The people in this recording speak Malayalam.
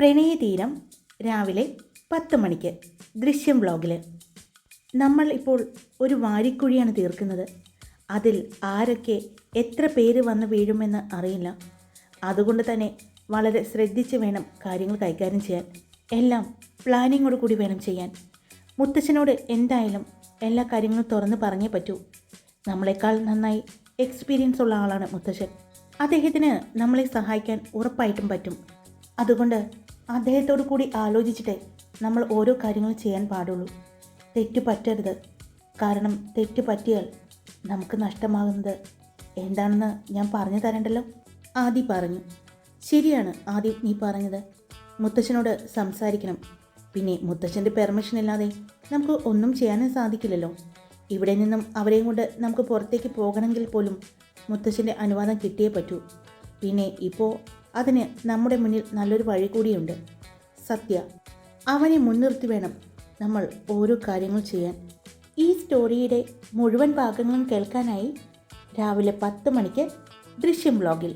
പ്രണയതീരം രാവിലെ 10 മണിക്ക് ദൃശ്യം വ്ലോഗിൽ. നമ്മൾ ഇപ്പോൾ ഒരു വാരിക്കുഴിയാണ് തീർക്കുന്നത്. അതിൽ ആരൊക്കെ എത്ര പേര് വന്ന് വീഴുമെന്ന് അറിയില്ല. അതുകൊണ്ട് തന്നെ വളരെ ശ്രദ്ധിച്ച് വേണം കാര്യങ്ങൾ കൈകാര്യം ചെയ്യാൻ. എല്ലാം പ്ലാനിങ്ങോട് കൂടി വേണം ചെയ്യാൻ. മുത്തച്ഛനോട് എന്തായാലും എല്ലാ കാര്യങ്ങളും തുറന്ന് പറഞ്ഞേ പറ്റൂ. നമ്മളെക്കാൾ നന്നായി എക്സ്പീരിയൻസ് ഉള്ള ആളാണ് മുത്തച്ഛൻ. അദ്ദേഹത്തിന് നമ്മളെ സഹായിക്കാൻ ഉറപ്പായിട്ടും പറ്റും. അതുകൊണ്ട് അദ്ദേഹത്തോടു കൂടി ആലോചിച്ചിട്ടേ നമ്മൾ ഓരോ കാര്യങ്ങളും ചെയ്യാൻ പാടുള്ളൂ. തെറ്റ് പറ്റരുത്. കാരണം തെറ്റ് പറ്റിയാൽ നമുക്ക് നഷ്ടമാകുന്നത് എന്താണെന്ന് ഞാൻ പറഞ്ഞു തരണ്ടല്ലോ. ആദി പറഞ്ഞു. ശരിയാണ് ആദി, നീ പറഞ്ഞത്. മുത്തച്ഛനോട് സംസാരിക്കണം. പിന്നെ മുത്തച്ഛൻ്റെ പെർമിഷൻ ഇല്ലാതെ നമുക്ക് ഒന്നും ചെയ്യാനും സാധിക്കില്ലല്ലോ. ഇവിടെ നിന്നും അവരെയും കൊണ്ട് നമുക്ക് പുറത്തേക്ക് പോകണമെങ്കിൽ പോലും മുത്തച്ഛൻ്റെ അനുവാദം കിട്ടിയേ പറ്റൂ. പിന്നെ ഇപ്പോൾ അതിന് നമ്മുടെ മുന്നിൽ നല്ലൊരു വഴി കൂടിയുണ്ട്. സത്യ, അവനെ മുൻനിർത്തി വേണം നമ്മൾ ഓരോ കാര്യങ്ങൾ ചെയ്യാൻ. ഈ സ്റ്റോറിയുടെ മുഴുവൻ ഭാഗങ്ങളും കേൾക്കാനായി രാവിലെ 10 മണിക്ക് ദൃശ്യം വ്ലോഗിൽ.